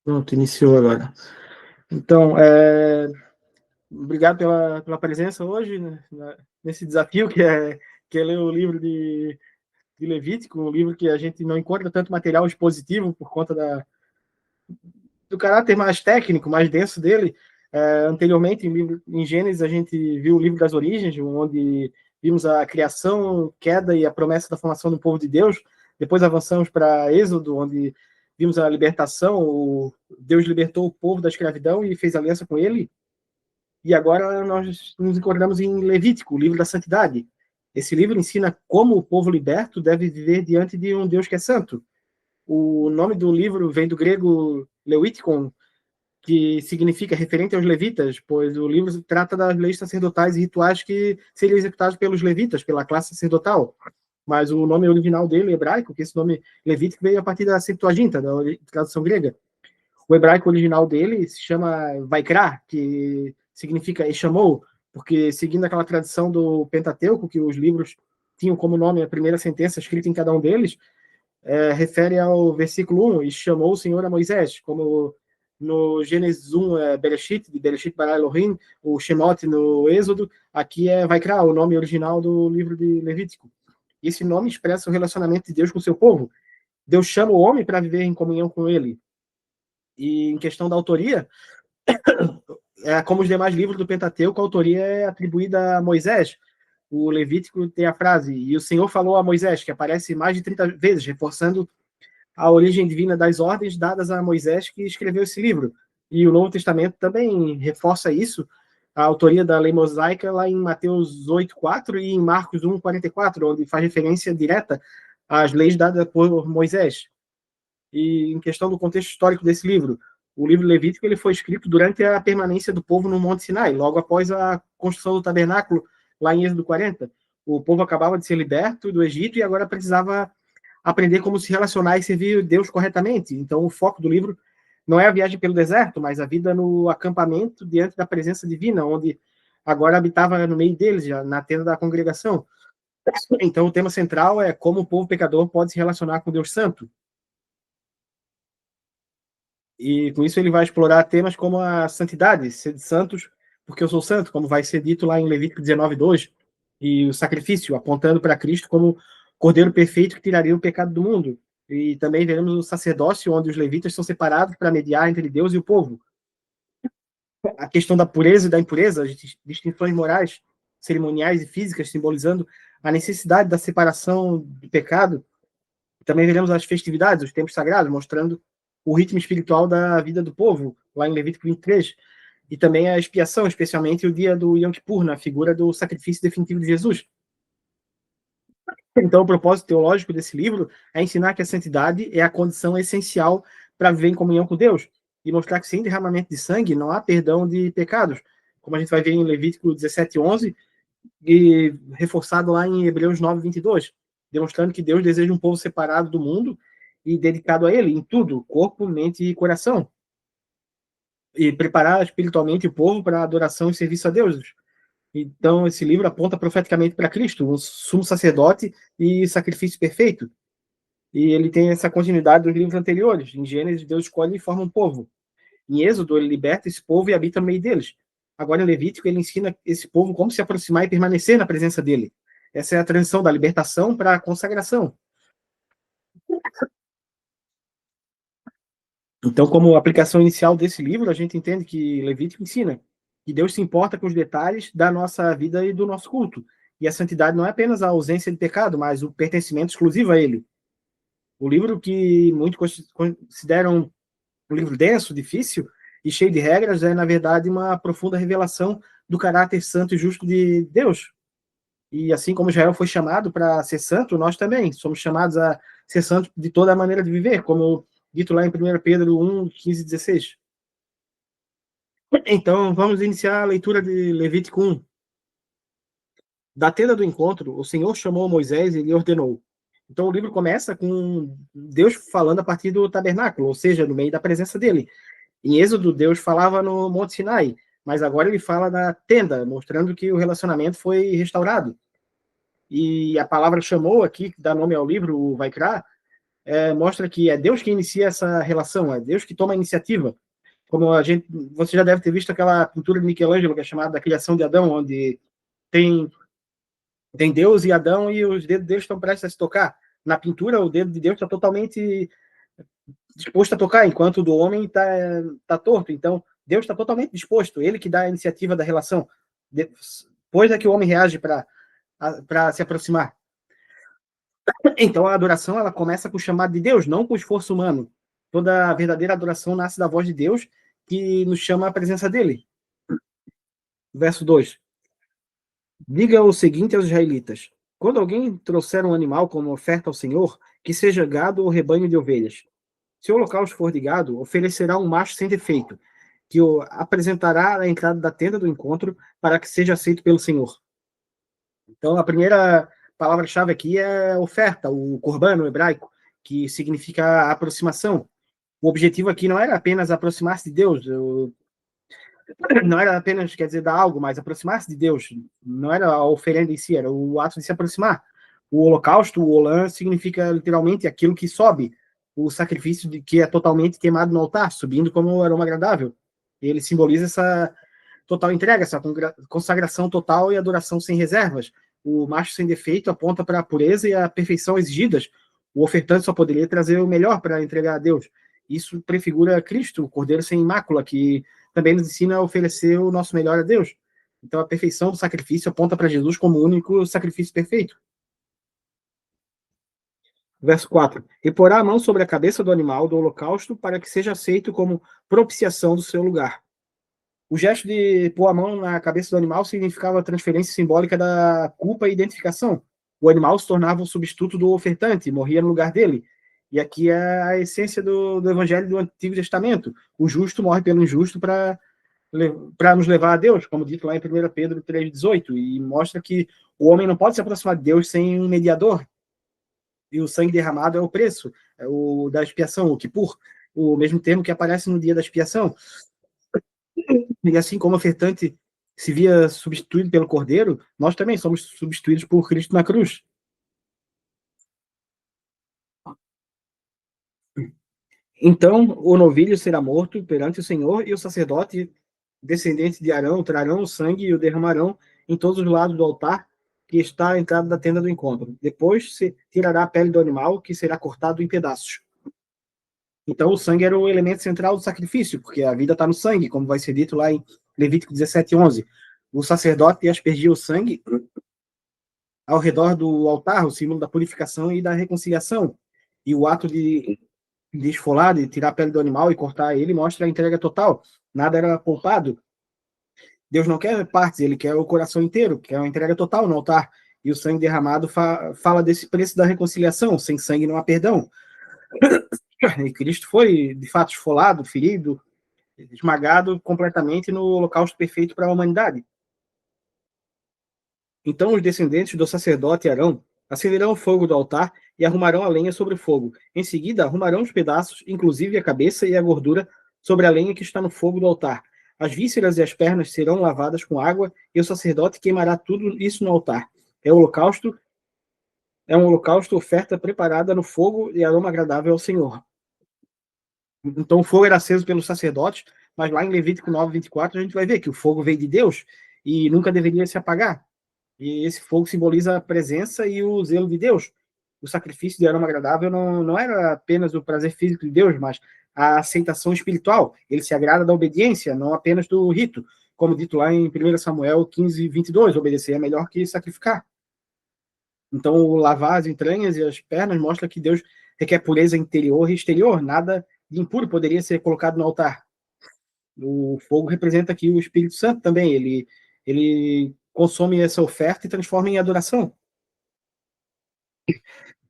Pronto, iniciou agora. Então, obrigado pela presença hoje, né, nesse desafio que é ler o livro de Levítico, um livro que a gente não encontra tanto material expositivo por conta do caráter mais técnico, mais denso dele. Anteriormente, em Gênesis, a gente viu o livro das origens, onde vimos a criação, queda e a promessa da formação do povo de Deus. Depois avançamos para Êxodo, onde vimos a libertação, Deus libertou o povo da escravidão e fez aliança com ele. E agora nós nos encontramos em Levítico, o livro da santidade. Esse livro ensina como o povo liberto deve viver diante de um Deus que é santo. O nome do livro vem do grego Leviticon, que significa referente aos levitas, pois o livro trata das leis sacerdotais e rituais que seriam executados pelos levitas, pela classe sacerdotal. Mas o nome original dele, hebraico, que esse nome Levítico veio a partir da Septuaginta, da tradução grega. O hebraico original dele se chama Vaikra, que significa e chamou, porque seguindo aquela tradição do Pentateuco, que os livros tinham como nome a primeira sentença escrita em cada um deles, refere ao versículo 1, e chamou o Senhor a Moisés, como no Gênesis 1 Bereshit, de Bereshit bara Elohim, o Shemot no Êxodo, aqui Vaikra, o nome original do livro de Levítico. Esse nome expressa o relacionamento de Deus com o seu povo. Deus chama o homem para viver em comunhão com ele. E em questão da autoria, como os demais livros do Pentateuco, a autoria é atribuída a Moisés. O Levítico tem a frase, e o Senhor falou a Moisés, que aparece mais de 30 vezes, reforçando a origem divina das ordens dadas a Moisés, que escreveu esse livro. E o Novo Testamento também reforça isso, a autoria da lei mosaica, lá em Mateus 8:4 e em Marcos 1:44, onde faz referência direta às leis dadas por Moisés. E em questão do contexto histórico desse livro, o livro Levítico ele foi escrito durante a permanência do povo no Monte Sinai, logo após a construção do tabernáculo, lá em Êxodo 40. O povo acabava de ser liberto do Egito e agora precisava aprender como se relacionar e servir Deus corretamente. Então, o foco do livro não é a viagem pelo deserto, mas a vida no acampamento diante da presença divina, onde agora habitava no meio deles, já na tenda da congregação. Então, o tema central é como o povo pecador pode se relacionar com Deus Santo. E com isso ele vai explorar temas como a santidade, ser de santos, porque eu sou santo, como vai ser dito lá em Levítico 19:2, e o sacrifício, apontando para Cristo como Cordeiro perfeito que tiraria o pecado do mundo. E também veremos o sacerdócio, onde os levitas são separados para mediar entre Deus e o povo. A questão da pureza e da impureza, as distinções morais, cerimoniais e físicas, simbolizando a necessidade da separação do pecado. Também veremos as festividades, os tempos sagrados, mostrando o ritmo espiritual da vida do povo, lá em Levítico 23, e também a expiação, especialmente o dia do Yom Kippur, na figura do sacrifício definitivo de Jesus. Então, o propósito teológico desse livro é ensinar que a santidade é a condição essencial para viver em comunhão com Deus, e mostrar que sem derramamento de sangue não há perdão de pecados, como a gente vai ver em Levítico 17:11, e reforçado lá em Hebreus 9:22, demonstrando que Deus deseja um povo separado do mundo e dedicado a ele em tudo, corpo, mente e coração, e preparar espiritualmente o povo para a adoração e serviço a Deus. Então, esse livro aponta profeticamente para Cristo, o sumo sacerdote e sacrifício perfeito. E ele tem essa continuidade dos livros anteriores. Em Gênesis, Deus escolhe e forma um povo. Em Êxodo, ele liberta esse povo e habita no meio deles. Agora, em Levítico, ele ensina esse povo como se aproximar e permanecer na presença dele. Essa é a transição da libertação para a consagração. Então, como aplicação inicial desse livro, a gente entende que Levítico ensina que Deus se importa com os detalhes da nossa vida e do nosso culto. E a santidade não é apenas a ausência de pecado, mas o pertencimento exclusivo a ele. O livro que muitos consideram um livro denso, difícil e cheio de regras é, na verdade, uma profunda revelação do caráter santo e justo de Deus. E assim como Israel foi chamado para ser santo, nós também somos chamados a ser santos de toda a maneira de viver, como dito lá em 1 Pedro 1:15-16. Então, vamos iniciar a leitura de Levítico 1. Da tenda do encontro, o Senhor chamou Moisés e lhe ordenou. Então, o livro começa com Deus falando a partir do tabernáculo, ou seja, no meio da presença dele. Em Êxodo, Deus falava no Monte Sinai, mas agora ele fala na tenda, mostrando que o relacionamento foi restaurado. E a palavra chamou aqui, que dá nome ao livro, o Vaikra, mostra que é Deus que inicia essa relação, é Deus que toma a iniciativa. Como você já deve ter visto aquela pintura de Michelangelo, que é chamada A Criação de Adão, onde tem, tem Deus e Adão e os dedos deles estão prestes a se tocar. Na pintura, o dedo de Deus está totalmente disposto a tocar, enquanto o do homem tá torto. Então, Deus está totalmente disposto, ele que dá a iniciativa da relação. Depois é que o homem reage para se aproximar. Então, a adoração ela começa com o chamado de Deus, não com o esforço humano. Toda a verdadeira adoração nasce da voz de Deus, que nos chama à presença dele. Verso 2. Diga o seguinte aos israelitas: quando alguém trouxer um animal como oferta ao Senhor, que seja gado ou rebanho de ovelhas, se o holocausto for de gado, oferecerá um macho sem defeito, que o apresentará à entrada da tenda do encontro para que seja aceito pelo Senhor. Então, a primeira palavra-chave aqui é oferta, o corban no hebraico, que significa aproximação. O objetivo aqui não era apenas aproximar-se de Deus, não era apenas, quer dizer, dar algo, mas aproximar-se de Deus. Não era a oferenda em si, era o ato de se aproximar. O holocausto, o olã, significa literalmente aquilo que sobe, o sacrifício que é totalmente queimado no altar, subindo como aroma agradável. Ele simboliza essa total entrega, essa consagração total e adoração sem reservas. O macho sem defeito aponta para a pureza e a perfeição exigidas. O ofertante só poderia trazer o melhor para entregar a Deus. Isso prefigura Cristo, o Cordeiro sem mácula, que também nos ensina a oferecer o nosso melhor a Deus. Então, a perfeição do sacrifício aponta para Jesus como o único sacrifício perfeito. Verso 4. E porá a mão sobre a cabeça do animal do holocausto para que seja aceito como propiciação do seu lugar. O gesto de pôr a mão na cabeça do animal significava a transferência simbólica da culpa e identificação. O animal se tornava um substituto do ofertante, morria no lugar dele. E aqui é a essência do evangelho do Antigo Testamento. O justo morre pelo injusto para nos levar a Deus, como dito lá em 1 Pedro 3,18, e mostra que o homem não pode se aproximar de Deus sem um mediador. E o sangue derramado é o preço, é o da expiação, o Kippur, o mesmo termo que aparece no dia da expiação. E assim como o ofertante se via substituído pelo Cordeiro, nós também somos substituídos por Cristo na cruz. Então, o novilho será morto perante o Senhor, e o sacerdote, descendente de Arão, trarão o sangue e o derramarão em todos os lados do altar que está à entrada da tenda do encontro. Depois se tirará a pele do animal, que será cortado em pedaços. Então, o sangue era o elemento central do sacrifício, porque a vida está no sangue, como vai ser dito lá em Levítico 17:11. O sacerdote aspergia o sangue ao redor do altar, o símbolo da purificação e da reconciliação. E o ato de esfolar, de tirar a pele do animal e cortar ele, mostra a entrega total. Nada era poupado. Deus não quer partes, ele quer o coração inteiro, quer uma entrega total no altar. E o sangue derramado fala desse preço da reconciliação. Sem sangue não há perdão. E Cristo foi, de fato, esfolado, ferido, esmagado completamente no holocausto perfeito para a humanidade. Então os descendentes do sacerdote Arão acenderão o fogo do altar e arrumarão a lenha sobre o fogo. Em seguida, arrumarão os pedaços, inclusive a cabeça e a gordura, sobre a lenha que está no fogo do altar. As vísceras e as pernas serão lavadas com água e o sacerdote queimará tudo isso no altar. É um holocausto, oferta preparada no fogo e aroma agradável ao Senhor. Então o fogo era aceso pelos sacerdotes, mas lá em Levítico 9:24 a gente vai ver que o fogo veio de Deus e nunca deveria se apagar. E esse fogo simboliza a presença e o zelo de Deus. O sacrifício de aroma agradável não era apenas o prazer físico de Deus, mas a aceitação espiritual. Ele se agrada da obediência, não apenas do rito. Como dito lá em 1 Samuel 15:22, obedecer é melhor que sacrificar. Então, lavar as entranhas e as pernas mostra que Deus requer pureza interior e exterior. Nada de impuro poderia ser colocado no altar. O fogo representa aqui o Espírito Santo também. Ele consome essa oferta e transforma em adoração.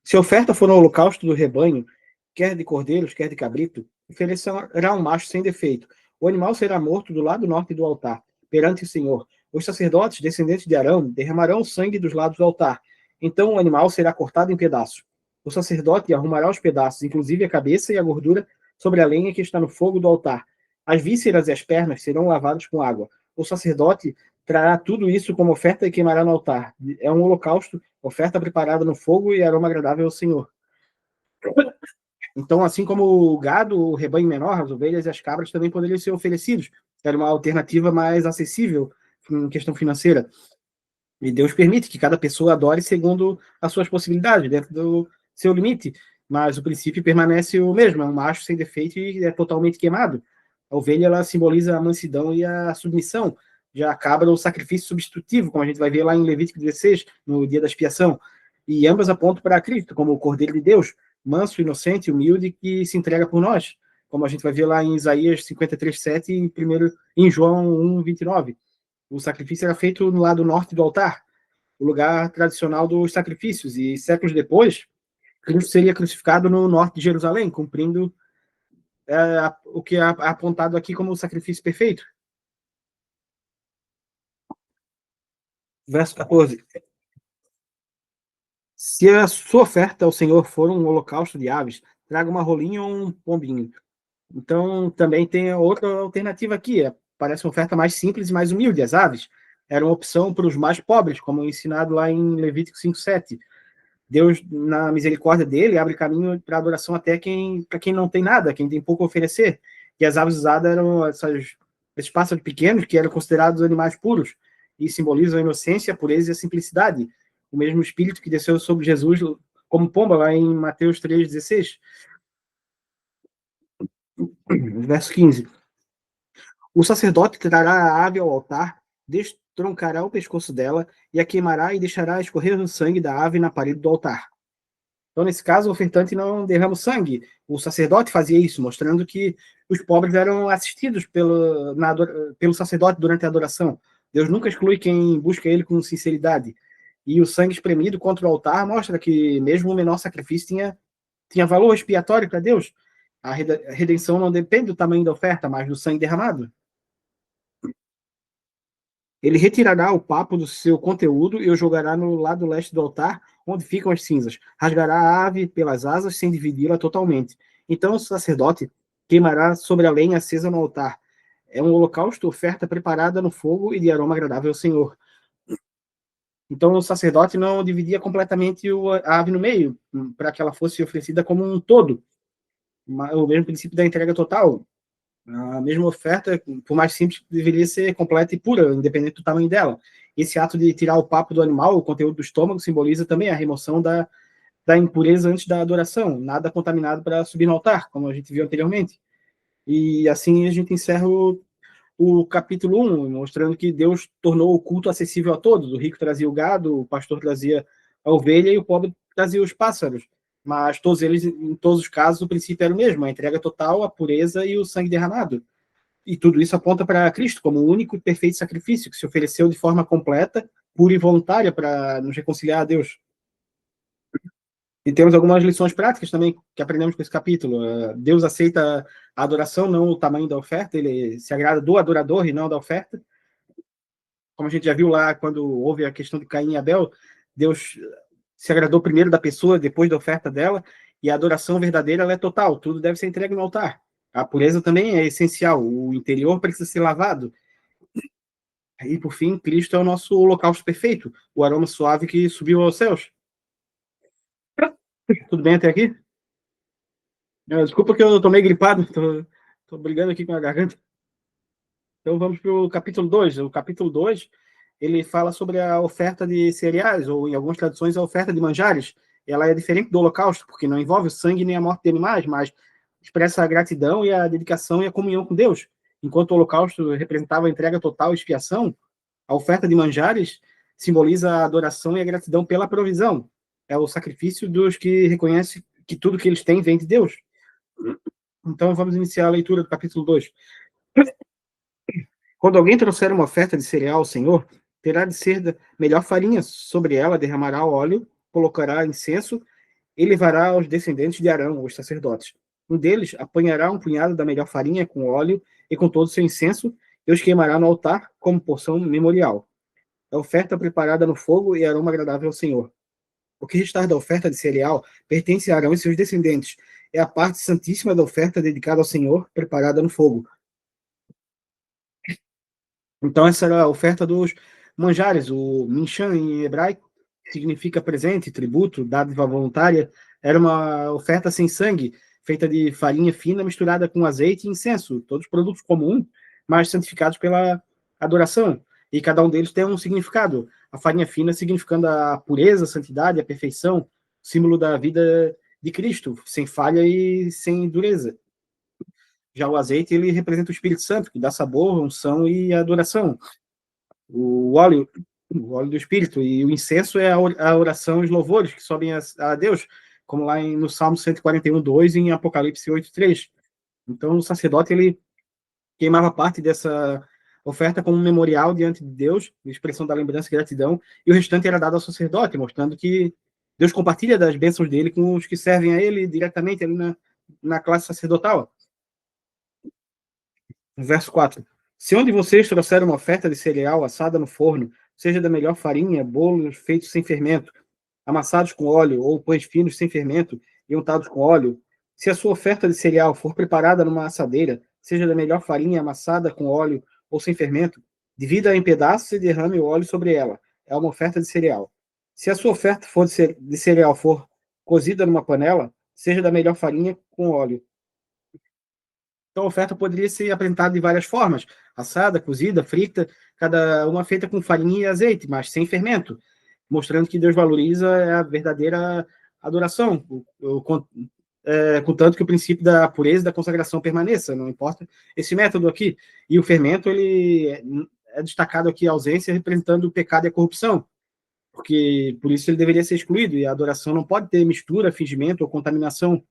Se a oferta for no holocausto do rebanho, quer de cordeiros, quer de cabrito, oferecerá um macho sem defeito. O animal será morto do lado norte do altar, perante o Senhor. Os sacerdotes, descendentes de Arão, derramarão o sangue dos lados do altar. Então o animal será cortado em pedaços. O sacerdote arrumará os pedaços, inclusive a cabeça e a gordura, sobre a lenha que está no fogo do altar. As vísceras e as pernas serão lavadas com água. O sacerdote trará tudo isso como oferta e queimará no altar. É um holocausto, oferta preparada no fogo e aroma agradável ao Senhor. Então, assim como o gado, o rebanho menor, as ovelhas e as cabras também poderiam ser oferecidos. Era uma alternativa mais acessível em questão financeira. E Deus permite que cada pessoa adore segundo as suas possibilidades, dentro do seu limite. Mas o princípio permanece o mesmo, é um macho sem defeito e é totalmente queimado. A ovelha ela simboliza a mansidão e a submissão. Já a cabra, o sacrifício substitutivo, como a gente vai ver lá em Levítico 16, no dia da expiação. E ambas apontam para Cristo, como o Cordeiro de Deus, manso, inocente, humilde, que se entrega por nós, como a gente vai ver lá em Isaías 53:7 e em João 1:29. O sacrifício era feito no lado norte do altar, o lugar tradicional dos sacrifícios, e séculos depois, Cristo seria crucificado no norte de Jerusalém, cumprindo o que é apontado aqui como o sacrifício perfeito. Verso 14. Se a sua oferta ao Senhor for um holocausto de aves, traga uma rolinha ou um pombinho. Então, também tem outra alternativa aqui. Parece uma oferta mais simples e mais humilde. As aves eram uma opção para os mais pobres, como ensinado lá em Levítico 5:7. Deus, na misericórdia dele, abre caminho para adoração até para quem não tem nada, quem tem pouco a oferecer. E as aves usadas eram esses pássaros pequenos, que eram considerados animais puros, e simbolizam a inocência, a pureza e a simplicidade. O mesmo espírito que desceu sobre Jesus como pomba, lá em Mateus 3:16. Verso 15. O sacerdote trará a ave ao altar, destroncará o pescoço dela e a queimará e deixará escorrer o sangue da ave na parede do altar. Então, nesse caso, o ofertante não derrama o sangue. O sacerdote fazia isso, mostrando que os pobres eram assistidos pelo sacerdote durante a adoração. Deus nunca exclui quem busca ele com sinceridade. E o sangue espremido contra o altar mostra que mesmo o menor sacrifício tinha valor expiatório para Deus. A redenção não depende do tamanho da oferta, mas do sangue derramado. Ele retirará o papo do seu conteúdo e o jogará no lado leste do altar, onde ficam as cinzas. Rasgará a ave pelas asas, sem dividi-la totalmente. Então o sacerdote queimará sobre a lenha acesa no altar. É um holocausto, oferta preparada no fogo e de aroma agradável ao Senhor. Então o sacerdote não dividia completamente a ave no meio, para que ela fosse oferecida como um todo. O mesmo princípio da entrega total. A mesma oferta, por mais simples, deveria ser completa e pura, independente do tamanho dela. Esse ato de tirar o papo do animal, o conteúdo do estômago, simboliza também a remoção da impureza antes da adoração, nada contaminado para subir no altar, como a gente viu anteriormente. E assim a gente encerra o capítulo 1, mostrando que Deus tornou o culto acessível a todos. O rico trazia o gado, o pastor trazia a ovelha e o pobre trazia os pássaros. Mas todos eles, em todos os casos, o princípio era o mesmo: a entrega total, a pureza e o sangue derramado. E tudo isso aponta para Cristo como o único e perfeito sacrifício que se ofereceu de forma completa, pura e voluntária para nos reconciliar a Deus. E temos algumas lições práticas também que aprendemos com esse capítulo. Deus aceita a adoração, não o tamanho da oferta, ele se agrada do adorador e não da oferta. Como a gente já viu lá, quando houve a questão de Caim e Abel, Deus se agradou primeiro da pessoa, depois da oferta dela, e a adoração verdadeira ela é total, tudo deve ser entregue no altar. A pureza também é essencial, o interior precisa ser lavado. E, por fim, Cristo é o nosso holocausto perfeito, o aroma suave que subiu aos céus. Tudo bem até aqui? Desculpa que eu tô meio gripado, tô brigando aqui com a garganta. Então vamos para o capítulo 2. O capítulo 2, ele fala sobre a oferta de cereais, ou em algumas traduções a oferta de manjares. Ela é diferente do holocausto, porque não envolve o sangue nem a morte de animais, mas expressa a gratidão e a dedicação e a comunhão com Deus. Enquanto o holocausto representava a entrega total e expiação, a oferta de manjares simboliza a adoração e a gratidão pela provisão. É o sacrifício dos que reconhecem que tudo que eles têm vem de Deus. Então vamos iniciar a leitura do capítulo 2. Quando alguém trouxer uma oferta de cereal ao Senhor, terá de ser da melhor farinha, sobre ela derramará óleo, colocará incenso e levará aos descendentes de Arão, os sacerdotes. Um deles apanhará um punhado da melhor farinha com óleo e com todo o seu incenso, e os queimará no altar como porção memorial. A oferta preparada no fogo e aroma agradável ao Senhor. O que restar da oferta de cereal pertence a Arão e seus descendentes. É a parte santíssima da oferta dedicada ao Senhor, preparada no fogo. Então, essa era a oferta dos manjares. O minchan, em hebraico, significa presente, tributo, dádiva voluntária, era uma oferta sem sangue, feita de farinha fina misturada com azeite e incenso, todos produtos comuns, mas santificados pela adoração. E cada um deles tem um significado. A farinha fina significando a pureza, a santidade, a perfeição, símbolo da vida de Cristo, sem falha e sem dureza. Já o azeite, ele representa o Espírito Santo, que dá sabor, unção e adoração. O óleo do Espírito, e o incenso é a oração e os louvores que sobem a Deus, como lá no Salmo 141, 2 e em Apocalipse 8, 3. Então, o sacerdote, ele queimava parte dessa oferta como um memorial diante de Deus, expressão da lembrança e gratidão, e o restante era dado ao sacerdote, mostrando que Deus compartilha das bênçãos dele com os que servem a ele diretamente ali na classe sacerdotal. Verso 4. Se onde vocês trouxeram uma oferta de cereal assada no forno, seja da melhor farinha, bolos feitos sem fermento, amassados com óleo, ou pães finos sem fermento e untados com óleo, se a sua oferta de cereal for preparada numa assadeira, seja da melhor farinha amassada com óleo ou sem fermento, divida-a em pedaços e derrame o óleo sobre ela. É uma oferta de cereal. Se a sua oferta de cereal for cozida numa panela, seja da melhor farinha com óleo. Então, a oferta poderia ser apresentada de várias formas: assada, cozida, frita, cada uma feita com farinha e azeite, mas sem fermento, mostrando que Deus valoriza a verdadeira adoração, contanto que o princípio da pureza e da consagração permaneça, não importa esse método aqui. E o fermento, ele é destacado aqui a ausência, representando o pecado e a corrupção, porque por isso ele deveria ser excluído, e a adoração não pode ter mistura, fingimento ou contaminação.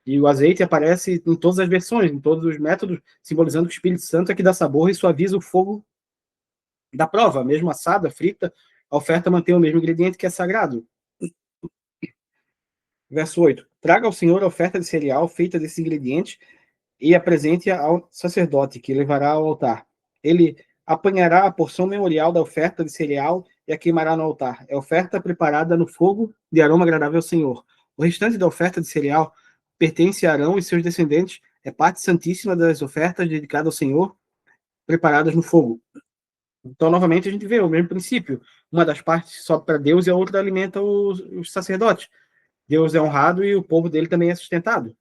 E o azeite aparece em todas as versões, em todos os métodos, simbolizando que o Espírito Santo é que dá sabor e suaviza o fogo da prova. Mesmo assada, frita, a oferta mantém o mesmo ingrediente que é sagrado. Verso 8. Traga ao Senhor a oferta de cereal feita desses ingredientes e apresente-a ao sacerdote, que levará ao altar. Ele apanhará a porção memorial da oferta de cereal e a queimará no altar. É oferta preparada no fogo de aroma agradável ao Senhor. O restante da oferta de cereal pertence a Arão e seus descendentes, é parte santíssima das ofertas dedicadas ao Senhor, preparadas no fogo. Então, novamente, a gente vê o mesmo princípio. Uma das partes sobe para Deus e a outra alimenta os sacerdotes. Deus é honrado e o povo dele também é sustentado.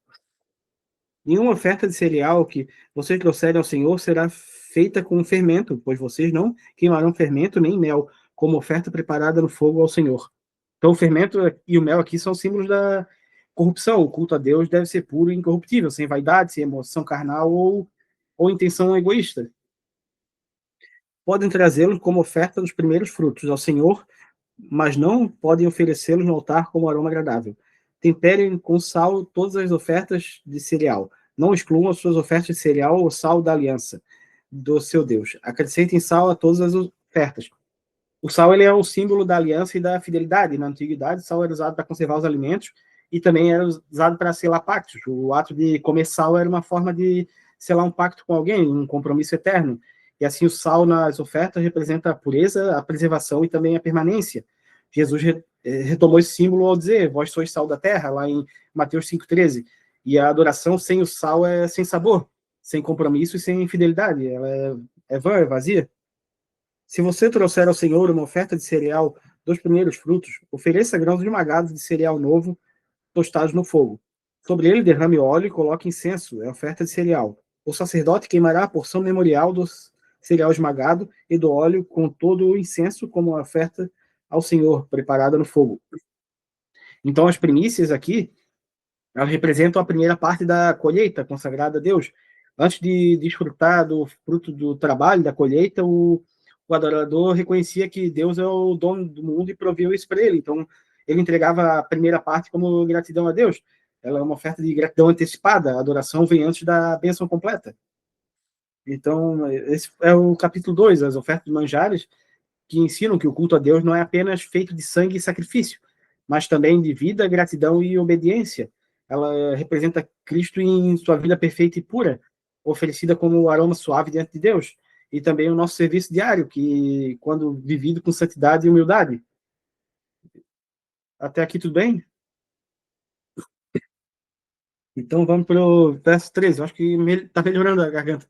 Nenhuma oferta de cereal que vocês trouxerem ao Senhor será feita com fermento, pois vocês não queimarão fermento nem mel, como oferta preparada no fogo ao Senhor. Então, o fermento e o mel aqui são símbolos da corrupção. O culto a Deus deve ser puro e incorruptível, sem vaidade, sem emoção carnal ou intenção egoísta. Podem trazê-los como oferta dos primeiros frutos ao Senhor, mas não podem oferecê-los no altar como aroma agradável. Temperem com sal todas as ofertas de cereal. Não excluam as suas ofertas de cereal ou sal da aliança do seu Deus. Acrescentem sal a todas as ofertas. O sal, ele é o símbolo da aliança e da fidelidade. Na antiguidade, o sal era usado para conservar os alimentos e também era usado para selar pactos. O ato de comer sal era uma forma de selar um pacto com alguém, um compromisso eterno. E assim, o sal nas ofertas representa a pureza, a preservação e também a permanência. Jesus retomou esse símbolo ao dizer: vós sois sal da terra, lá em Mateus 5,13. E a adoração sem o sal é sem sabor, sem compromisso e sem fidelidade. Ela é vã, é vazia. Se você trouxer ao Senhor uma oferta de cereal dos primeiros frutos, ofereça grãos esmagados de cereal novo, tostados no fogo. Sobre ele derrame óleo e coloque incenso, é oferta de cereal. O sacerdote queimará a porção memorial do cereal esmagado e do óleo com todo o incenso como oferta ao Senhor, preparada no fogo. Então, as primícias aqui, elas representam a primeira parte da colheita consagrada a Deus. Antes de desfrutar do fruto do trabalho, da colheita, o adorador reconhecia que Deus é o dono do mundo e proveu isso para ele. Então, ele entregava a primeira parte como gratidão a Deus. Ela é uma oferta de gratidão antecipada. A adoração vem antes da bênção completa. Então, esse é o capítulo 2, as ofertas de manjares, que ensinam que o culto a Deus não é apenas feito de sangue e sacrifício, mas também de vida, gratidão e obediência. Ela representa Cristo em sua vida perfeita e pura, oferecida como aroma suave diante de Deus, e também o nosso serviço diário, que quando vivido com santidade e humildade. Até aqui tudo bem? Então vamos para o verso 13. Eu acho que está melhorando a garganta.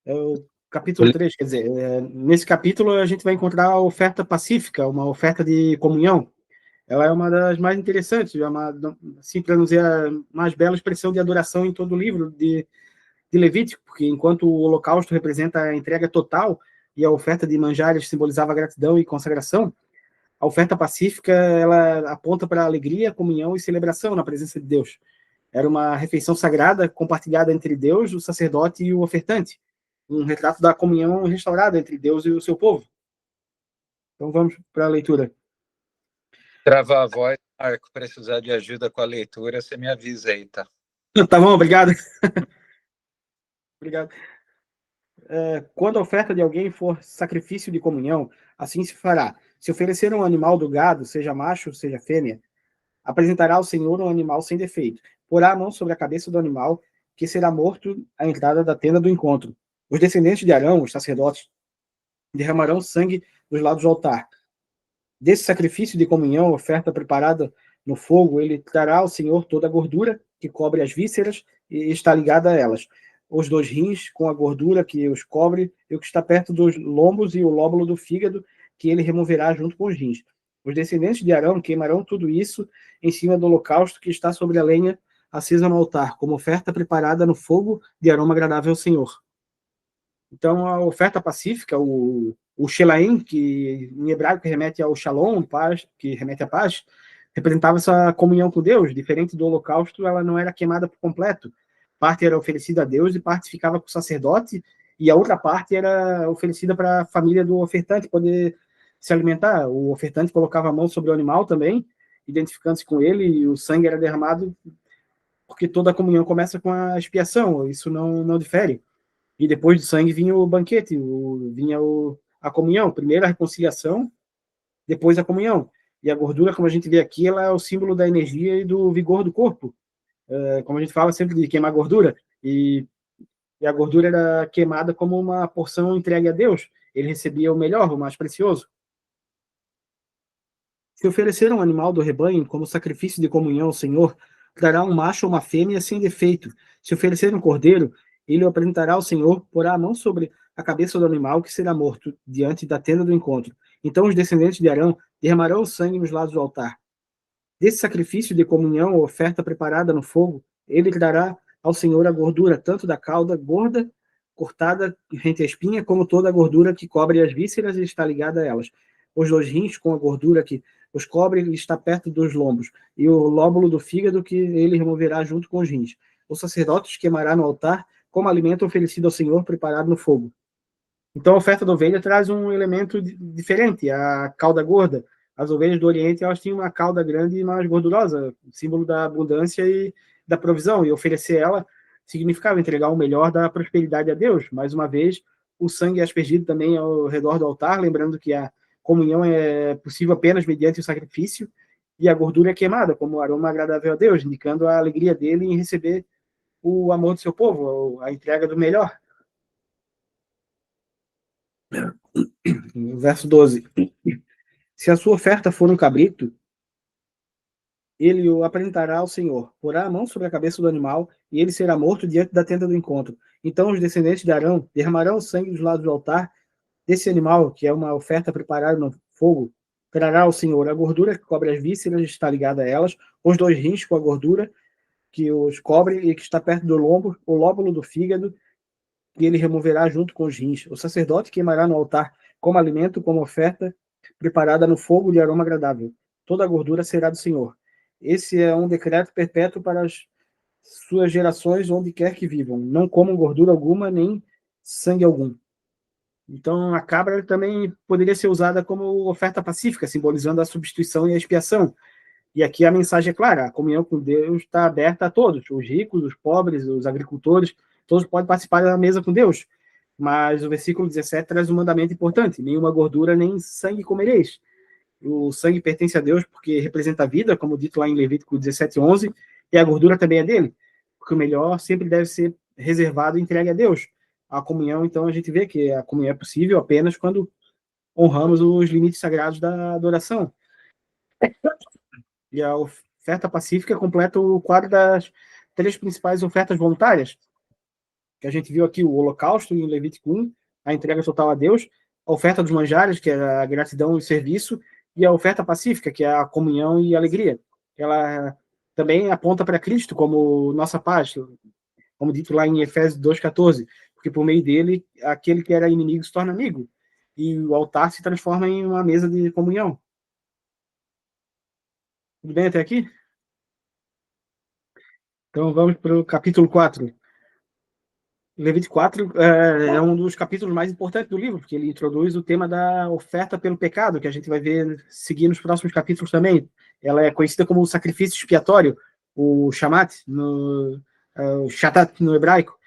É o capítulo 3, quer dizer, nesse capítulo a gente vai encontrar a oferta pacífica, uma oferta de comunhão. ela é uma das mais interessantes, é uma, assim, para não dizer a mais bela expressão de adoração em todo o livro de Levítico, porque enquanto o holocausto representa a entrega total e a oferta de manjares simbolizava a gratidão e consagração, a oferta pacífica ela aponta para a alegria, comunhão e celebração na presença de Deus. Era uma refeição sagrada compartilhada entre Deus, o sacerdote e o ofertante, um retrato da comunhão restaurada entre Deus e o seu povo. Então vamos para a leitura. Trava a voz, Marco, precisar de ajuda com a leitura, você me avisa aí, tá? Tá bom, obrigado. Obrigado. Quando a oferta de alguém for sacrifício de comunhão, assim se fará. Se oferecer um animal do gado, seja macho, seja fêmea, apresentará ao Senhor um animal sem defeito. Porá a mão sobre a cabeça do animal, que será morto à entrada da tenda do encontro. Os descendentes de Arão, os sacerdotes, derramarão sangue dos lados do altar. Desse sacrifício de comunhão, oferta preparada no fogo, ele trará ao Senhor toda a gordura que cobre as vísceras e está ligada a elas. Os 2 rins com a gordura que os cobre e o que está perto dos lombos e o lóbulo do fígado que ele removerá junto com os rins. Os descendentes de Arão queimarão tudo isso em cima do holocausto que está sobre a lenha acesa no altar, como oferta preparada no fogo de aroma agradável ao Senhor. Então, a oferta pacífica, o Shelaim, que em hebraico remete ao Shalom, paz, que remete à paz, representava essa comunhão com Deus. Diferente do holocausto, ela não era queimada por completo. Parte era oferecida a Deus e parte ficava com o sacerdote, e a outra parte era oferecida para a família do ofertante poder se alimentar. O ofertante colocava a mão sobre o animal também, identificando-se com ele, e o sangue era derramado, porque toda a comunhão começa com a expiação, isso não difere. E depois do sangue vinha o banquete, vinha a comunhão. Primeiro a reconciliação, depois a comunhão. E a gordura, como a gente vê aqui, ela é o símbolo da energia e do vigor do corpo. Como a gente fala sempre de queimar gordura. E a gordura era queimada como uma porção entregue a Deus. Ele recebia o melhor, o mais precioso. Se oferecer um animal do rebanho como sacrifício de comunhão ao Senhor, trará um macho ou uma fêmea sem defeito. Se oferecer um cordeiro, ele o apresentará ao Senhor, porá a mão sobre a cabeça do animal que será morto diante da tenda do encontro. Então os descendentes de Arão derramarão o sangue nos lados do altar. Desse sacrifício de comunhão ou oferta preparada no fogo, ele trará ao Senhor a gordura, tanto da cauda gorda, cortada entre a espinha, como toda a gordura que cobre as vísceras e está ligada a elas. Os 2 rins com a gordura que os cobre e está perto dos lombos, e o lóbulo do fígado que ele removerá junto com os rins. O sacerdote os queimará no altar como alimento oferecido ao Senhor preparado no fogo. Então a oferta da ovelha traz um elemento diferente, a cauda gorda. As ovelhas do Oriente elas tinham uma cauda grande e mais gordurosa, símbolo da abundância e da provisão, e oferecer ela significava entregar o melhor da prosperidade a Deus. Mais uma vez, o sangue é aspergido também ao redor do altar, lembrando que a comunhão é possível apenas mediante o sacrifício, e a gordura é queimada como aroma agradável a Deus, indicando a alegria dele em receber o amor do seu povo, a entrega do melhor. Verso 12. Se a sua oferta for um cabrito, ele o apresentará ao Senhor, porá a mão sobre a cabeça do animal, e ele será morto diante da tenda do encontro. Então os descendentes de Arão derramarão o sangue dos lados do altar desse animal, que é uma oferta preparada no fogo, trará ao Senhor a gordura que cobre as vísceras e está ligada a elas, os 2 rins com a gordura que os cobre e que está perto do lombo, o lóbulo do fígado, e ele removerá junto com os rins. O sacerdote queimará no altar como alimento, como oferta preparada no fogo de aroma agradável. Toda a gordura será do Senhor. Esse é um decreto perpétuo para as suas gerações, onde quer que vivam. Não comam gordura alguma, nem sangue algum. Então, a cabra também poderia ser usada como oferta pacífica, simbolizando a substituição e a expiação. E aqui a mensagem é clara: a comunhão com Deus está aberta a todos, os ricos, os pobres, os agricultores, todos podem participar da mesa com Deus. Mas o versículo 17 traz um mandamento importante: nenhuma gordura nem sangue comereis. O sangue pertence a Deus porque representa a vida, como dito lá em Levítico 17:11, e a gordura também é dele, porque o melhor sempre deve ser reservado e entregue a Deus. A comunhão, então, a gente vê que a comunhão é possível apenas quando honramos os limites sagrados da adoração. E a oferta pacífica completa o quadro das 3 principais ofertas voluntárias, que a gente viu aqui: o holocausto em Levítico 1, a entrega total a Deus, a oferta dos manjares, que é a gratidão e serviço, E a oferta pacífica, que é a comunhão e a alegria. Ela também aponta para Cristo como nossa paz, como dito lá em Efésios 2,14, porque por meio dele, aquele que era inimigo se torna amigo, e o altar se transforma em uma mesa de comunhão. Tudo bem até aqui? Então vamos para o capítulo 4. Levítico 4 é um dos capítulos mais importantes do livro, porque ele introduz o tema da oferta pelo pecado, que a gente vai ver seguir nos próximos capítulos também. Ela é conhecida como o sacrifício expiatório, o shamat, o shatat no hebraico.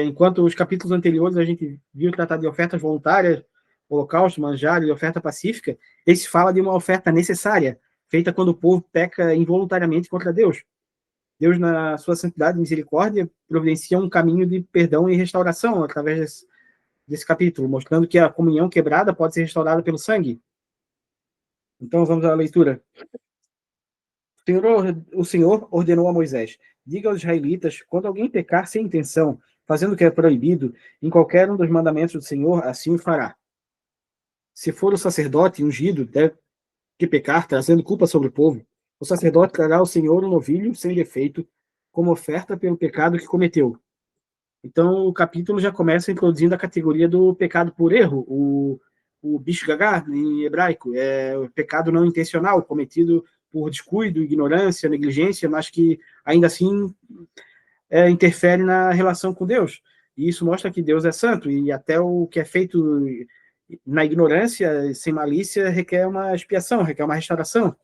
Enquanto os capítulos anteriores a gente viu tratar de ofertas voluntárias, holocausto, manjar e oferta pacífica, esse fala de uma oferta necessária, feita quando o povo peca involuntariamente contra Deus. Deus, na sua santidade e misericórdia, providencia um caminho de perdão e restauração através desse capítulo, mostrando que a comunhão quebrada pode ser restaurada pelo sangue. Então, vamos à leitura. O Senhor ordenou a Moisés: diga aos israelitas, quando alguém pecar sem intenção, fazendo o que é proibido, em qualquer um dos mandamentos do Senhor, assim o fará. Se for o sacerdote ungido, deve que pecar, trazendo culpa sobre o povo, o sacerdote trará ao Senhor um novilho sem defeito, como oferta pelo pecado que cometeu. Então, o capítulo já começa introduzindo a categoria do pecado por erro, o bishgagá, em hebraico, é o pecado não intencional, cometido por descuido, ignorância, negligência, mas que ainda assim interfere na relação com Deus. E isso mostra que Deus é santo, e até o que é feito na ignorância, sem malícia, requer uma expiação, requer uma restauração.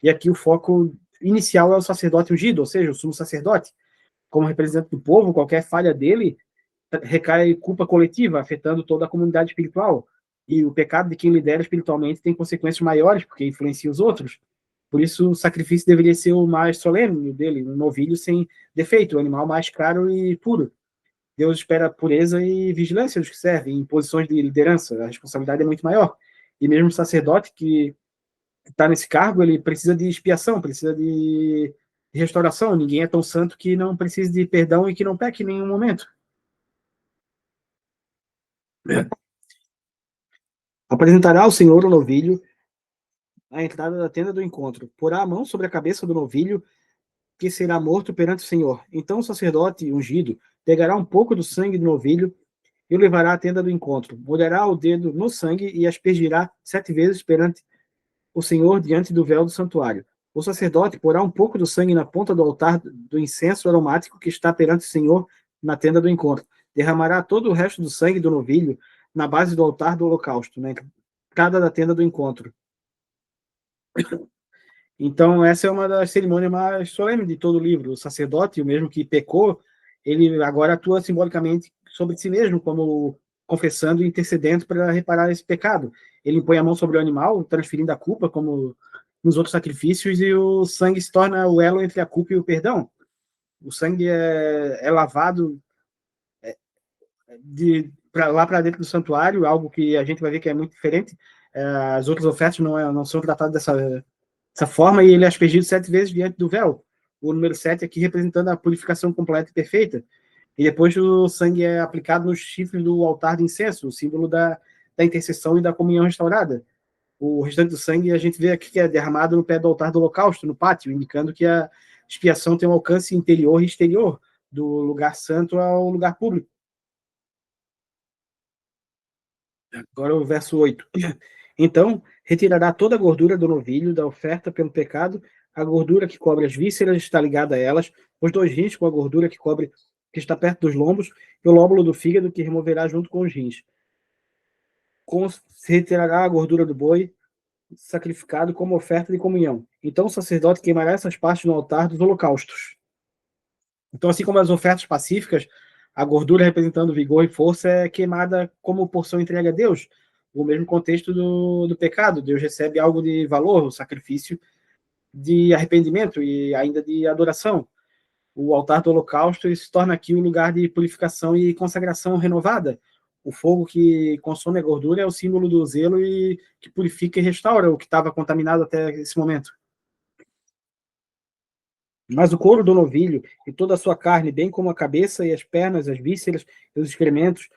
E aqui o foco inicial é o sacerdote ungido, ou seja, o sumo sacerdote. Como representante do povo, qualquer falha dele recai culpa coletiva, afetando toda a comunidade espiritual. E o pecado de quem lidera espiritualmente tem consequências maiores, porque influencia os outros. Por isso, o sacrifício deveria ser o mais solene dele, um novilho sem defeito, o animal mais caro e puro. Deus espera pureza e vigilância dos que servem em posições de liderança. A responsabilidade é muito maior. E mesmo o sacerdote que está nesse cargo, ele precisa de expiação, precisa de restauração. Ninguém é tão santo que não precise de perdão e que não peque em nenhum momento. Apresentará ao Senhor o novilho à entrada da tenda do encontro. Porá a mão sobre a cabeça do novilho, que será morto perante o Senhor. Então o sacerdote ungido pegará um pouco do sangue do novilho e o levará à tenda do encontro. Molhará o dedo no sangue e aspergirá 7 vezes perante o Senhor diante do véu do santuário. O sacerdote porá um pouco do sangue na ponta do altar do incenso aromático que está perante o Senhor na tenda do encontro. Derramará todo o resto do sangue do novilho na base do altar do holocausto, na entrada da tenda do encontro. Então, essa é uma das cerimônias mais solenes de todo o livro. O sacerdote, o mesmo que pecou, ele agora atua simbolicamente sobre si mesmo, como confessando e intercedendo para reparar esse pecado. Ele impõe a mão sobre o animal, transferindo a culpa, como nos outros sacrifícios, e o sangue se torna o elo entre a culpa e o perdão. O sangue é lavado lá para dentro do santuário, algo que a gente vai ver que é muito diferente. As outras ofertas não são tratadas dessa forma, e ele é aspergido 7 vezes diante do véu. O número 7 aqui representando a purificação completa e perfeita. E depois o sangue é aplicado nos chifres do altar de incenso, o símbolo da intercessão e da comunhão restaurada. O restante do sangue a gente vê aqui que é derramado no pé do altar do holocausto, no pátio, indicando que a expiação tem um alcance interior e exterior, do lugar santo ao lugar público. Agora o verso 8. Então, retirará toda a gordura do novilho da oferta pelo pecado, a gordura que cobre as vísceras está ligada a elas, os 2 rins com a gordura que está perto dos lombos, e o lóbulo do fígado que removerá junto com os rins. Se retirará a gordura do boi sacrificado como oferta de comunhão. Então o sacerdote queimará essas partes no altar dos holocaustos. Então, assim como as ofertas pacíficas, a gordura representando vigor e força é queimada como porção entregue a Deus. O mesmo contexto do pecado. Deus recebe algo de valor, o sacrifício de arrependimento e ainda de adoração. O altar do holocausto se torna aqui um lugar de purificação e consagração renovada. O fogo que consome a gordura é o símbolo do zelo e que purifica e restaura o que estava contaminado até esse momento. Mas o couro do novilho e toda a sua carne, bem como a cabeça e as pernas, as vísceras e os excrementos,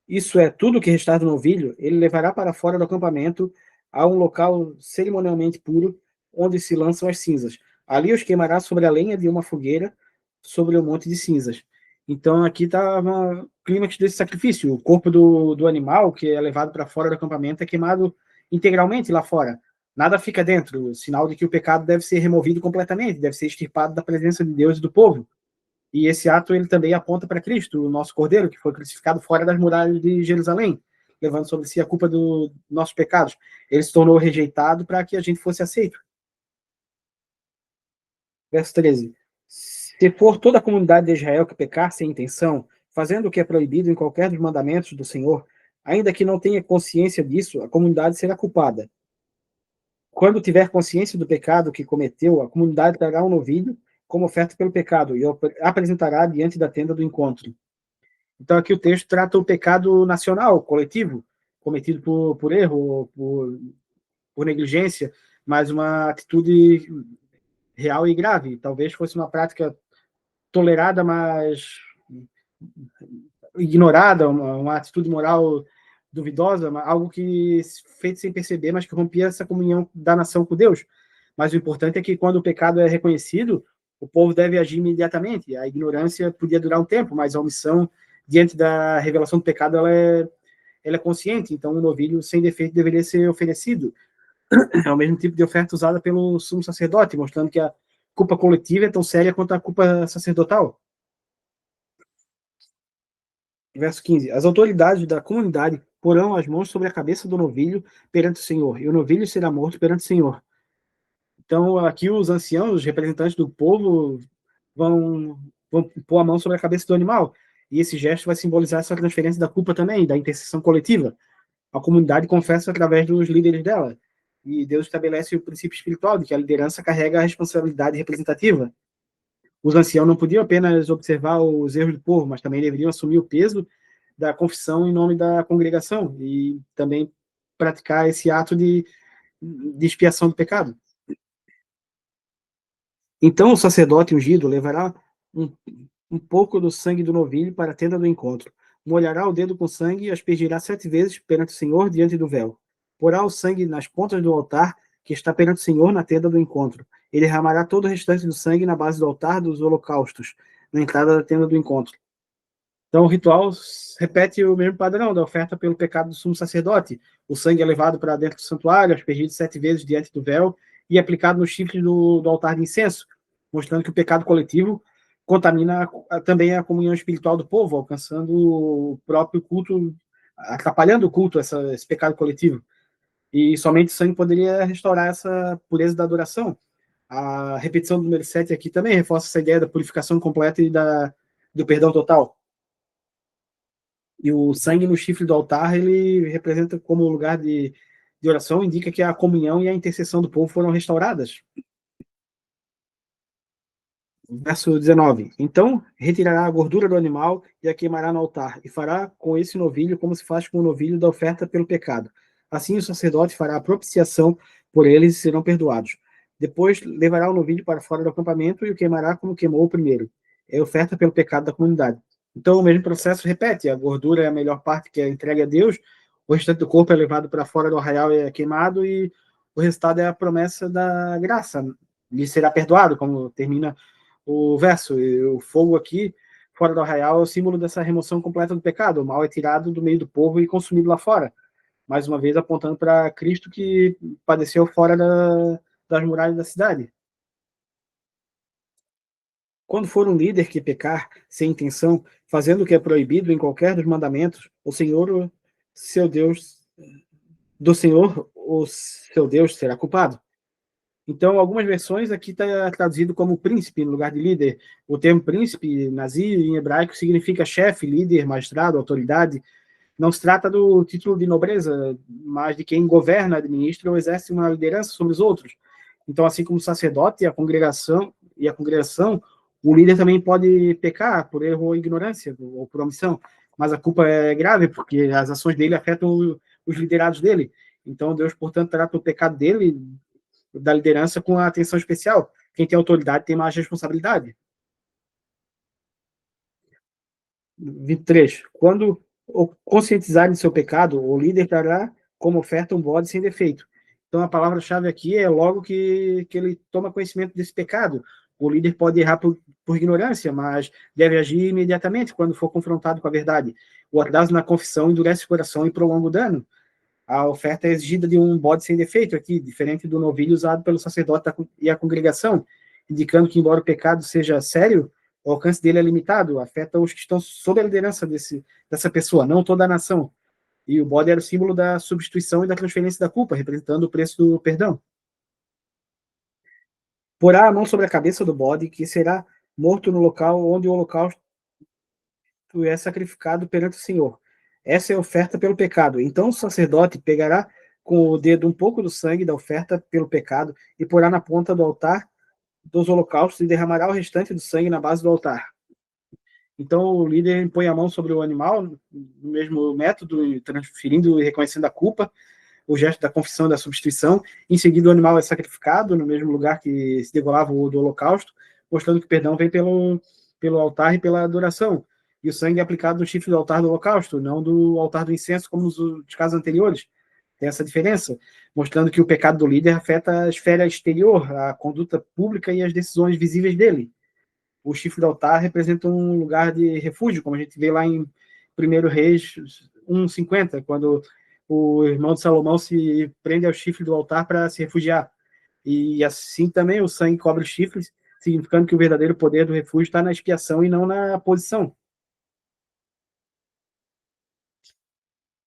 isso é tudo que restar do novilho, ele levará para fora do acampamento a um local cerimonialmente puro, onde se lançam as cinzas. Ali os queimará sobre a lenha de uma fogueira, sobre o monte de cinzas. Então aqui está o clímax desse sacrifício. O corpo do animal, que é levado para fora do acampamento, é queimado integralmente lá fora. Nada fica dentro, sinal de que o pecado deve ser removido completamente, deve ser extirpado da presença de Deus e do povo. E esse ato ele também aponta para Cristo, o nosso Cordeiro, que foi crucificado fora das muralhas de Jerusalém, levando sobre si a culpa dos nossos pecados. Ele se tornou rejeitado para que a gente fosse aceito. Verso 13. Se for toda a comunidade de Israel que pecar sem intenção, fazendo o que é proibido em qualquer dos mandamentos do Senhor, ainda que não tenha consciência disso, a comunidade será culpada. Quando tiver consciência do pecado que cometeu, a comunidade trará um novilho como oferta pelo pecado e apresentará diante da tenda do encontro. Então aqui o texto trata o pecado nacional, coletivo, cometido por erro, por negligência, mas uma atitude real e grave. Talvez fosse uma prática tolerada, mas ignorada, uma atitude moral duvidosa, algo que feito sem perceber, mas que rompia essa comunhão da nação com Deus. Mas o importante é que quando o pecado é reconhecido, o povo deve agir imediatamente. A ignorância podia durar um tempo, mas a omissão diante da revelação do pecado ela é consciente. Então, um novilho sem defeito deveria ser oferecido. É o mesmo tipo de oferta usada pelo sumo sacerdote, mostrando que a culpa coletiva é tão séria quanto a culpa sacerdotal. Verso 15. As autoridades da comunidade porão as mãos sobre a cabeça do novilho perante o Senhor, e o novilho será morto perante o Senhor. Então, aqui os anciãos, os representantes do povo, vão pôr a mão sobre a cabeça do animal. E esse gesto vai simbolizar essa transferência da culpa também, da intercessão coletiva. A comunidade confessa através dos líderes dela. E Deus estabelece o princípio espiritual de que a liderança carrega a responsabilidade representativa. Os anciãos não podiam apenas observar os erros do povo, mas também deveriam assumir o peso da confissão em nome da congregação e também praticar esse ato de expiação do pecado. Então o sacerdote ungido levará um pouco do sangue do novilho para a tenda do encontro, molhará o dedo com sangue e aspergirá 7 vezes perante o Senhor diante do véu. Porá o sangue nas pontas do altar que está perante o Senhor na tenda do encontro. Ele derramará todo o restante do sangue na base do altar dos holocaustos, na entrada da tenda do encontro. Então o ritual repete o mesmo padrão da oferta pelo pecado do sumo sacerdote. O sangue é levado para dentro do santuário, aspergido 7 vezes diante do véu e aplicado no chifre do altar de incenso, mostrando que o pecado coletivo contamina também a comunhão espiritual do povo, alcançando o próprio culto, atrapalhando o culto, esse pecado coletivo. E somente o sangue poderia restaurar essa pureza da adoração. A repetição do número 7 aqui também reforça essa ideia da purificação completa e do perdão total. E o sangue no chifre do altar, ele representa como lugar de oração, indica que a comunhão e a intercessão do povo foram restauradas. Verso 19. Então retirará a gordura do animal e a queimará no altar, e fará com esse novilho como se faz com o novilho da oferta pelo pecado. Assim o sacerdote fará a propiciação por eles e serão perdoados. Depois levará o novilho para fora do acampamento e o queimará como queimou o primeiro. É oferta pelo pecado da comunidade. Então o mesmo processo repete. A gordura é a melhor parte que é entregue a Deus, o restante do corpo é levado para fora do arraial e é queimado, e o resultado é a promessa da graça. Lhe será perdoado, como termina o verso. O fogo aqui, fora do arraial, é o símbolo dessa remoção completa do pecado. O mal é tirado do meio do povo e consumido lá fora. Mais uma vez apontando para Cristo que padeceu fora das muralhas da cidade. Quando for um líder que pecar sem intenção, fazendo o que é proibido em qualquer dos mandamentos, o Senhor, seu Deus, do Senhor, o seu Deus será culpado. Então, algumas versões aqui está traduzido como príncipe no lugar de líder. O termo príncipe, nazi, em hebraico, significa chefe, líder, magistrado, autoridade. Não se trata do título de nobreza, mas de quem governa, administra ou exerce uma liderança sobre os outros. Então, assim como o sacerdote e a congregação, o líder também pode pecar por erro ou ignorância, ou por omissão. Mas a culpa é grave, porque as ações dele afetam os liderados dele. Então, Deus, portanto, trata o pecado dele, da liderança, com a atenção especial. Quem tem autoridade tem mais responsabilidade. 23. Quando conscientizarem de seu pecado, o líder trará como oferta um bode sem defeito. Então, a palavra-chave aqui é logo que ele toma conhecimento desse pecado. O líder pode errar por ignorância, mas deve agir imediatamente quando for confrontado com a verdade. O atraso na confissão endurece o coração e prolonga o dano. A oferta é exigida de um bode sem defeito aqui, diferente do novilho usado pelo sacerdote e a congregação, indicando que, embora o pecado seja sério, o alcance dele é limitado, afeta os que estão sob a liderança dessa pessoa, não toda a nação. E o bode era o símbolo da substituição e da transferência da culpa, representando o preço do perdão. Porá a mão sobre a cabeça do bode, que será morto no local onde o holocausto é sacrificado perante o Senhor. Essa é a oferta pelo pecado. Então o sacerdote pegará com o dedo um pouco do sangue da oferta pelo pecado e porá na ponta do altar dos holocaustos e derramará o restante do sangue na base do altar. Então o líder põe a mão sobre o animal, no mesmo método, transferindo e reconhecendo a culpa, o gesto da confissão e da substituição. Em seguida, o animal é sacrificado no mesmo lugar que se degolava o do holocausto, mostrando que o perdão vem pelo altar e pela adoração. E o sangue é aplicado no chifre do altar do holocausto, não do altar do incenso, como nos casos anteriores. Tem essa diferença, mostrando que o pecado do líder afeta a esfera exterior, a conduta pública e as decisões visíveis dele. O chifre do altar representa um lugar de refúgio, como a gente vê lá em 1 Reis 1:50, quando o irmão de Salomão se prende ao chifre do altar para se refugiar. E assim também o sangue cobre os chifres, significando que o verdadeiro poder do refúgio está na expiação e não na posição.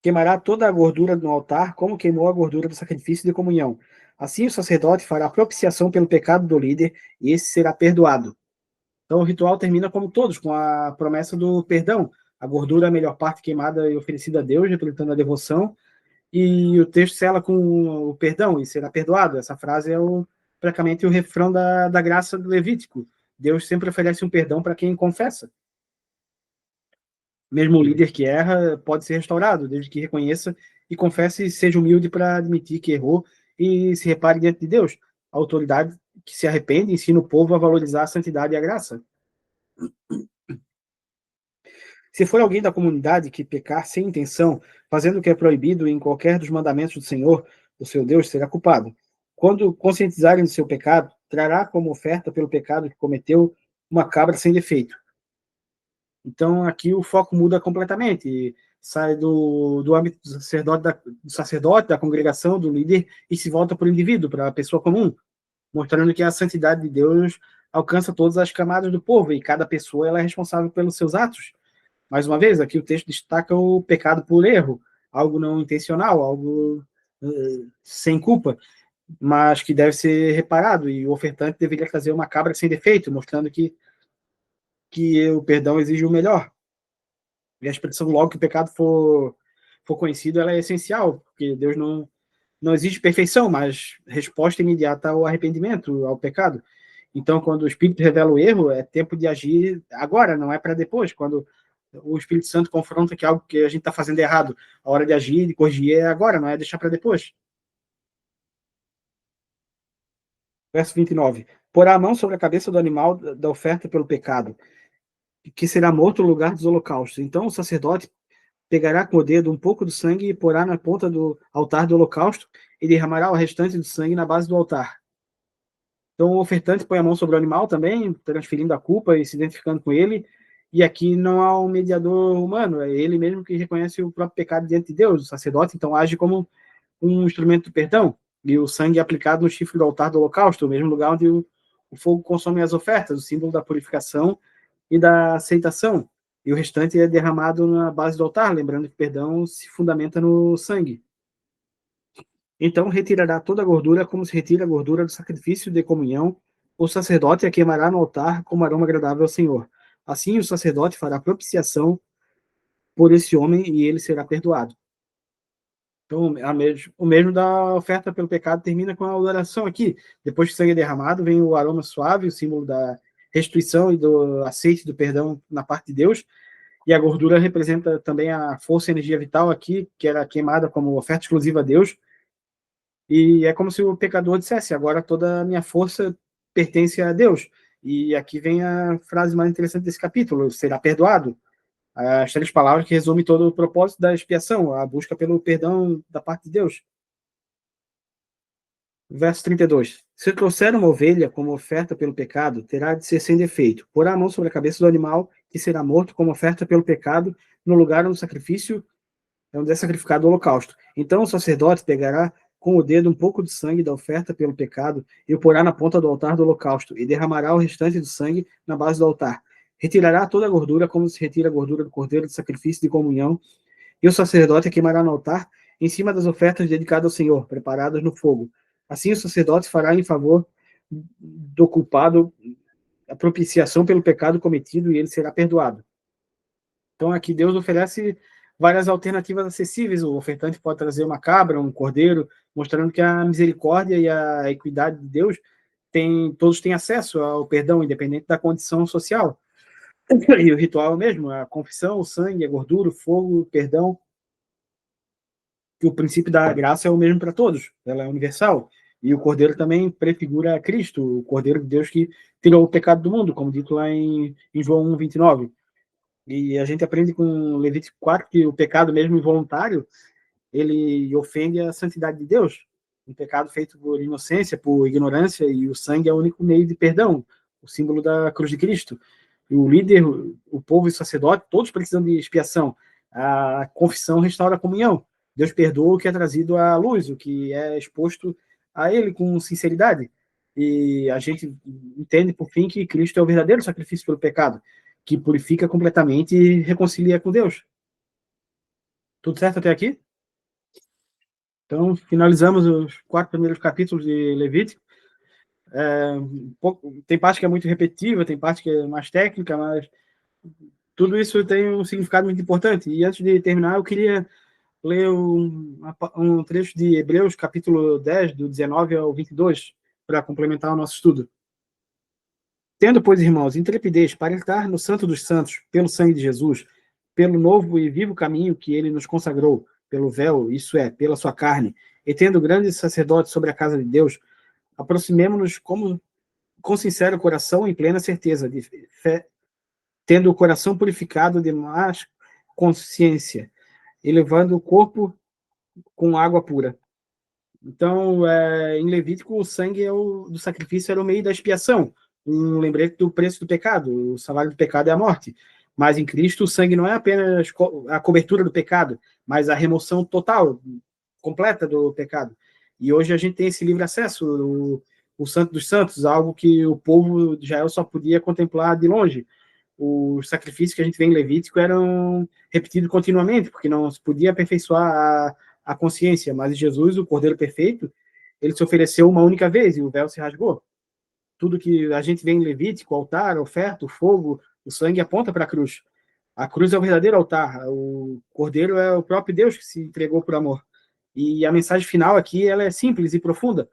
Queimará toda a gordura no altar, como queimou a gordura do sacrifício de comunhão. Assim o sacerdote fará propiciação pelo pecado do líder, e esse será perdoado. Então o ritual termina como todos, com a promessa do perdão. A gordura é a melhor parte queimada e oferecida a Deus, representando a devoção, e o texto sela com o perdão, e será perdoado. Essa frase é praticamente o refrão da graça do Levítico. Deus sempre oferece um perdão para quem confessa. Mesmo o líder que erra pode ser restaurado, desde que reconheça e confesse e seja humilde para admitir que errou e se repare diante de Deus. A autoridade que se arrepende ensina o povo a valorizar a santidade e a graça. Se for alguém da comunidade que pecar sem intenção, fazendo o que é proibido em qualquer dos mandamentos do Senhor, o seu Deus, será culpado. Quando conscientizarem do seu pecado, trará como oferta pelo pecado que cometeu uma cabra sem defeito. Então aqui o foco muda completamente, sai do âmbito do sacerdote, da congregação, do líder, e se volta para o indivíduo, para a pessoa comum, mostrando que a santidade de Deus alcança todas as camadas do povo, e cada pessoa ela é responsável pelos seus atos. Mais uma vez, aqui o texto destaca o pecado por erro, algo não intencional, algo sem culpa, mas que deve ser reparado, e o ofertante deveria trazer uma cabra sem defeito, mostrando que o perdão exige o melhor. E a expressão logo que o pecado for conhecido, ela é essencial, porque Deus não exige perfeição, mas resposta imediata ao arrependimento, ao pecado. Então, quando o Espírito revela o erro, é tempo de agir agora, não é para depois. Quando o Espírito Santo confronta que algo que a gente está fazendo errado, a hora de agir, de corrigir é agora, não é deixar para depois. Verso 29. Porá a mão sobre a cabeça do animal da oferta pelo pecado, que será morto no lugar dos holocaustos. Então o sacerdote pegará com o dedo um pouco do sangue e porá na ponta do altar do holocausto e derramará o restante do sangue na base do altar. Então o ofertante põe a mão sobre o animal também, transferindo a culpa e se identificando com ele. E aqui não há um mediador humano, é ele mesmo que reconhece o próprio pecado diante de Deus. O sacerdote então age como um instrumento de perdão, e o sangue é aplicado no chifre do altar do holocausto, o mesmo lugar onde o fogo consome as ofertas, o símbolo da purificação e da aceitação. E o restante é derramado na base do altar, lembrando que o perdão se fundamenta no sangue. Então retirará toda a gordura, como se retira a gordura do sacrifício de comunhão. O sacerdote a queimará no altar como aroma agradável ao Senhor. Assim o sacerdote fará propiciação por esse homem e ele será perdoado. Então, o mesmo da oferta pelo pecado termina com a oração aqui. Depois que o sangue é derramado, vem o aroma suave, o símbolo da restituição e do aceite do perdão na parte de Deus. E a gordura representa também a força e energia vital aqui, que era queimada como oferta exclusiva a Deus. E é como se o pecador dissesse: agora toda a minha força pertence a Deus. E aqui vem a frase mais interessante desse capítulo: será perdoado. As 3 palavras que resumem todo o propósito da expiação, a busca pelo perdão da parte de Deus. Verso 32. Se trouxer uma ovelha como oferta pelo pecado, terá de ser sem defeito. Porá a mão sobre a cabeça do animal, que será morto como oferta pelo pecado, no lugar onde o sacrifício é onde é sacrificado o holocausto. Então o sacerdote pegará com o dedo um pouco de sangue da oferta pelo pecado e o porá na ponta do altar do holocausto, e derramará o restante do sangue na base do altar. Retirará toda a gordura, como se retira a gordura do cordeiro de sacrifício de comunhão, e o sacerdote a queimará no altar, em cima das ofertas dedicadas ao Senhor, preparadas no fogo. Assim o sacerdote fará em favor do culpado a propiciação pelo pecado cometido, e ele será perdoado. Então aqui Deus oferece várias alternativas acessíveis. O ofertante pode trazer uma cabra, um cordeiro, mostrando que a misericórdia e a equidade de Deus todos têm acesso ao perdão, independente da condição social. E o ritual mesmo, a confissão, o sangue, a gordura, o fogo, o perdão, que o princípio da graça é o mesmo para todos, ela é universal. E o cordeiro também prefigura Cristo, o cordeiro de Deus que tirou o pecado do mundo, como dito lá em João 1:29. E a gente aprende com Levítico 4 que o pecado mesmo involuntário, ele ofende a santidade de Deus. Um pecado feito por inocência, por ignorância, e o sangue é o único meio de perdão, o símbolo da cruz de Cristo. E o líder, o povo e o sacerdote, todos precisam de expiação. A confissão restaura a comunhão. Deus perdoa o que é trazido à luz, o que é exposto a ele com sinceridade. E a gente entende, por fim, que Cristo é o verdadeiro sacrifício pelo pecado, que purifica completamente e reconcilia com Deus. Tudo certo até aqui? Então, finalizamos os 4 primeiros capítulos de Levítico. Tem parte que é muito repetitiva, tem parte que é mais técnica, mas tudo isso tem um significado muito importante. E antes de terminar, eu queria ler um trecho de Hebreus, capítulo 10, do 19 ao 22, para complementar o nosso estudo. Tendo, pois, irmãos, intrepidez para entrar no Santo dos Santos, pelo sangue de Jesus, pelo novo e vivo caminho que ele nos consagrou, pelo véu, isso é, pela sua carne, e tendo grande sacerdote sobre a casa de Deus, aproximemo-nos com sincero coração e plena certeza de fé, tendo o coração purificado de má consciência, e levando o corpo com água pura. Então, em Levítico, o sangue do sacrifício era o meio da expiação, um lembrete do preço do pecado. O salário do pecado é a morte. Mas em Cristo, o sangue não é apenas a cobertura do pecado, mas a remoção total, completa do pecado. E hoje a gente tem esse livre acesso, o Santo dos Santos, algo que o povo de Israel só podia contemplar de longe. Os sacrifícios que a gente vê em Levítico eram repetidos continuamente, porque não se podia aperfeiçoar a consciência. Mas Jesus, o Cordeiro Perfeito, ele se ofereceu uma única vez e o véu se rasgou. Tudo que a gente vê em Levítico, o altar, a oferta, o fogo, o sangue aponta para a cruz. A cruz é o verdadeiro altar. O Cordeiro é o próprio Deus que se entregou por amor. E a mensagem final aqui ela é simples e profunda.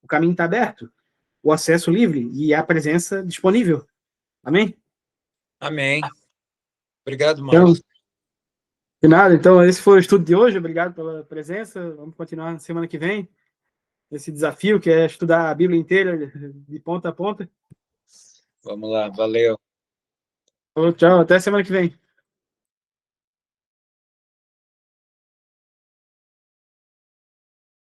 O caminho está aberto, o acesso livre e a presença disponível. Amém? Amém. Obrigado, Então, Márcio. de nada. Então, esse foi o estudo de hoje. Obrigado pela presença. Vamos continuar na semana que vem. Esse desafio que é estudar a Bíblia inteira, de ponta a ponta. Vamos lá, valeu. Tchau, até semana que vem.